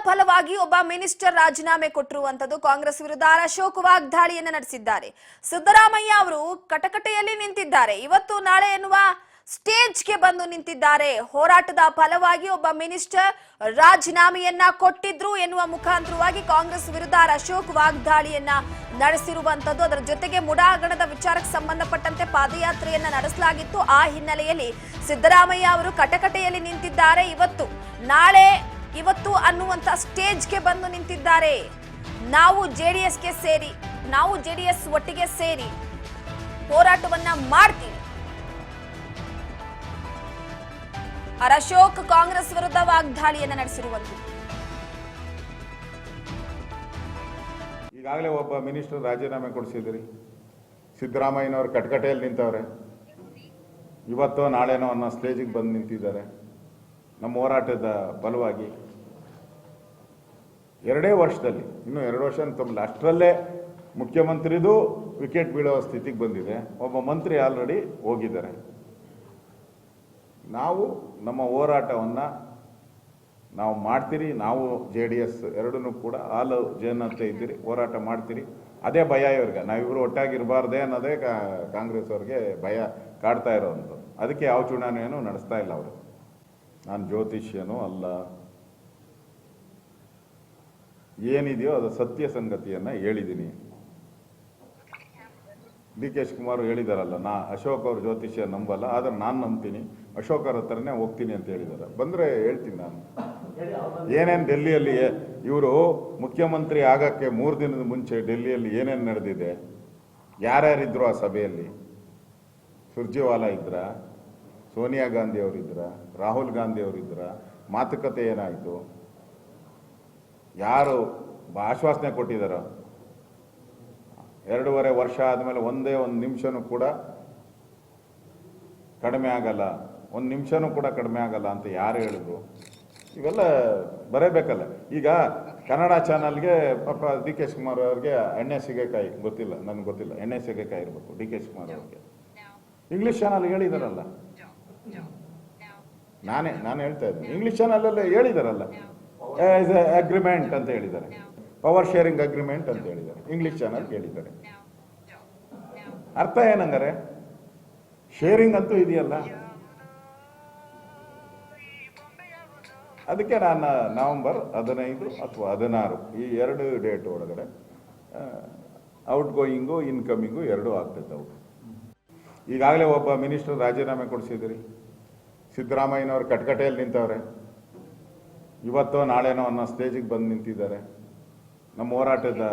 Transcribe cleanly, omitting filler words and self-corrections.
ಫಲವಾಗಿ ಒಬ್ಬ ಮಿನಿಸ್ಟರ್ ರಾಜೀನಾಮೆ ಕೊಟ್ಟಿರುವಂತದ್ದು ಕಾಂಗ್ರೆಸ್ ವಿರುದ್ಧ ಅಶೋಕ್ ವಾಗ್ದಾಳಿಯನ್ನ ನಡೆಸಿದ್ದಾರೆ. ಸಿದ್ದರಾಮಯ್ಯ ಅವರು ಕಟಕಟೆಯಲ್ಲಿ ನಿಂತಿದ್ದಾರೆ. ಇವತ್ತು ನಾಳೆ ಎನ್ನುವ ಸ್ಟೇಜ್ಗೆ ಬಂದು ನಿಂತಿದ್ದಾರೆ. ಹೋರಾಟದ ಫಲವಾಗಿ ಒಬ್ಬ ಮಿನಿಸ್ಟರ್ ರಾಜೀನಾಮೆಯನ್ನ ಕೊಟ್ಟಿದ್ರು ಎನ್ನುವ ಮುಖಾಂತರವಾಗಿ ಕಾಂಗ್ರೆಸ್ ವಿರುದ್ಧ ಅಶೋಕ್ ವಾಗ್ದಾಳಿಯನ್ನ ನಡೆಸಿರುವಂತದ್ದು. ಅದರ ಜೊತೆಗೆ ಮುಡಾ ಹಗರಣದ ವಿಚಾರಕ್ಕೆ ಸಂಬಂಧಪಟ್ಟಂತೆ ಪಾದಯಾತ್ರೆಯನ್ನ ನಡೆಸಲಾಗಿತ್ತು. ಆ ಹಿನ್ನೆಲೆಯಲ್ಲಿ ಸಿದ್ದರಾಮಯ್ಯ ಅವರು ಕಟಕಟೆಯಲ್ಲಿ ನಿಂತಿದ್ದಾರೆ. ಇವತ್ತು ಅನ್ನುವಂತ ಸ್ಟೇಜ್ಗೆ ಬಂದು ನಿಂತಿದ್ದಾರೆ. ನಾವು ಜೆಡಿಎಸ್ ಒಟ್ಟಿಗೆ ಸೇರಿ ಹೋರಾಟವನ್ನ ಮಾಡ್ತೀವಿ. ಅಶೋಕ್ ಕಾಂಗ್ರೆಸ್ ವಿರುದ್ಧ ವಾಗ್ದಾಳಿಯನ್ನ ನಡೆಸಿರುವಂತದ್ದು. ಈಗಾಗಲೇ ಒಬ್ಬ ಮಿನಿಸ್ಟರ್ ರಾಜೀನಾಮೆ ಕೊಡಿಸಿದ್ರಿ. ಸಿದ್ದರಾಮಯ್ಯನವರು ಕಟಕಟೆಯಲ್ಲಿ ನಿಂತವ್ರೆ. ಇವತ್ತೋ ನಾಳೆನೋ ಅನ್ನೋ ಸ್ಟೇಜಿಗೆ ಬಂದು ನಿಂತಿದ್ದಾರೆ. ನಮ್ಮ ಹೋರಾಟದ ಫಲವಾಗಿ 2 ವರ್ಷದಲ್ಲಿ, ಇನ್ನೂ 2 ವರ್ಷ ಅಂತಂಬಲ್ಲ, ಅಷ್ಟರಲ್ಲೇ ಮುಖ್ಯಮಂತ್ರಿದು ವಿಕೆಟ್ ಬೀಳೋ ಸ್ಥಿತಿಗೆ ಬಂದಿದೆ. ಒಬ್ಬ ಮಂತ್ರಿ ಆಲ್ರೆಡಿ ಹೋಗಿದ್ದಾರೆ. ನಾವು ನಮ್ಮ ಹೋರಾಟವನ್ನು ನಾವು ಮಾಡ್ತೀರಿ. ನಾವು JDS ಎರಡನ್ನೂ ಕೂಡ ಹಾಲು ಜೇನಂತ ಇದ್ದೀರಿ, ಹೋರಾಟ ಮಾಡ್ತೀರಿ. ಅದೇ ಭಯ ಇವ್ರಿಗೆ, ನಾವಿಬ್ಬರು ಒಟ್ಟಾಗಿರಬಾರ್ದೇ ಅನ್ನೋದೇ ಕಾಂಗ್ರೆಸ್ ಅವ್ರಿಗೆ ಭಯ ಕಾಡ್ತಾ ಇರೋವಂಥದ್ದು. ಅದಕ್ಕೆ ಯಾವ ಚುನಾವಣೆಯನ್ನು ನಡೆಸ್ತಾ ಇಲ್ಲ ಅವರು. ನಾನು ಜ್ಯೋತಿಷ್ಯನೂ ಅಲ್ಲ, ಏನಿದೆಯೋ ಅದು ಸತ್ಯ ಸಂಗತಿಯನ್ನು ಹೇಳಿದ್ದೀನಿ. DK ಶಿವಕುಮಾರ್ ಹೇಳಿದಾರಲ್ಲ, ಅಶೋಕ್ ಅವ್ರ ಜ್ಯೋತಿಷ್ಯ ನಂಬಲ್ಲ, ಆದರೆ ನಾನು ನಂಬ್ತೀನಿ, ಅಶೋಕ್ ಅವ್ರ ಹತ್ರನೇ ಹೋಗ್ತೀನಿ ಅಂತ ಹೇಳಿದ್ದಾರೆ. ಬಂದರೆ ಹೇಳ್ತೀನಿ ನಾನು. ಏನೇನು ಡೆಲ್ಲಿಯಲ್ಲಿ ಇವರು ಮುಖ್ಯಮಂತ್ರಿ ಆಗಕ್ಕೆ 3 ದಿನದ ಮುಂಚೆ ಡೆಲ್ಲಿಯಲ್ಲಿ ಏನೇನು ನಡೆದಿದೆ, ಯಾರ್ಯಾರಿದ್ರು ಆ ಸಭೆಯಲ್ಲಿ? ಸುರ್ಜೇವಾಲಾ ಇದ್ರ, ಸೋನಿಯಾ ಗಾಂಧಿ ಅವರಿದ್ರ, ರಾಹುಲ್ ಗಾಂಧಿ ಅವರಿದ್ರ, ಮಾತುಕತೆ ಏನಾಯಿತು, ಯಾರು ಆಶ್ವಾಸನೆ ಕೊಟ್ಟಿದ್ದಾರೋ? 2.5 ವರ್ಷ ಆದಮೇಲೆ ಒಂದೇ ಒಂದು ನಿಮಿಷನೂ ಕೂಡ ಕಡಿಮೆ ಆಗಲ್ಲ, 1 ನಿಮಿಷನೂ ಕೂಡ ಕಡಿಮೆ ಆಗಲ್ಲ ಅಂತ ಯಾರು ಹೇಳಿದ್ರು? ಇವೆಲ್ಲ ಬರೇಬೇಕಲ್ಲ. ಈಗ ಕನ್ನಡ ಚಾನಲ್ಗೆ ಪಾಪ DK ಶಿವಕುಮಾರ್ ಅವ್ರಿಗೆ ಎಣ್ಣೆ ಸಿಗಕಾಯಿ ಗೊತ್ತಿಲ್ಲ, ನನಗೆ ಗೊತ್ತಿಲ್ಲ, ಎಣ್ಣೆ ಸಿಗಕಾಯಿ ಇರಬೇಕು DK ಶಿವಕುಮಾರ್ ಅವ್ರಿಗೆ. ಇಂಗ್ಲೀಷ್ ಚಾನಲ್ ಹೇಳಿದಾರಲ್ಲ, ನಾನು ಹೇಳ್ತಾ ಇದ್ದೀನಿ, ಇಂಗ್ಲೀಷ್ ಚಾನಲಲ್ಲೇ ಹೇಳಿದಾರಲ್ಲ, ಅಗ್ರಿಮೆಂಟ್ ಅಂತ ಹೇಳಿದ್ದಾರೆ, ಪವರ್ ಶೇರಿಂಗ್ ಅಗ್ರಿಮೆಂಟ್ ಅಂತ ಹೇಳಿದ್ದಾರೆ. ಇಂಗ್ಲಿಷ್ ಚಾನಲ್ ಹೇಳಿದ್ದಾರೆ. ಅರ್ಥ ಏನಂಗಾರೆ? ಶೇರಿಂಗ್ ಅಂತೂ ಇದೆಯಲ್ಲ. ಅದಕ್ಕೆ ನಾನು ನವೆಂಬರ್ 15 ಅಥವಾ 16 ಈ 2 ಡೇಟ್ ಒಳಗಡೆ ಔಟ್ ಗೋಯಿಂಗು ಇನ್ಕಮಿಂಗು 2 ಆಗ್ತೈತೆ. ಈಗಾಗಲೇ ಒಬ್ಬ ಮಿನಿಸ್ಟರ್ ರಾಜೀನಾಮೆ ಕೊಡಿಸಿದ್ರಿ. ಸಿದ್ದರಾಮಯ್ಯನವರು ಕಟಕಟೆಯಲ್ಲಿ ನಿಂತವ್ರೆ. ಇವತ್ತೋ ನಾಳೆನೋ ಅನ್ನೋ ಸ್ಟೇಜಿಗೆ ಬಂದು ನಿಂತಿದ್ದಾರೆ. ನಮ್ಮ ಹೋರಾಟದ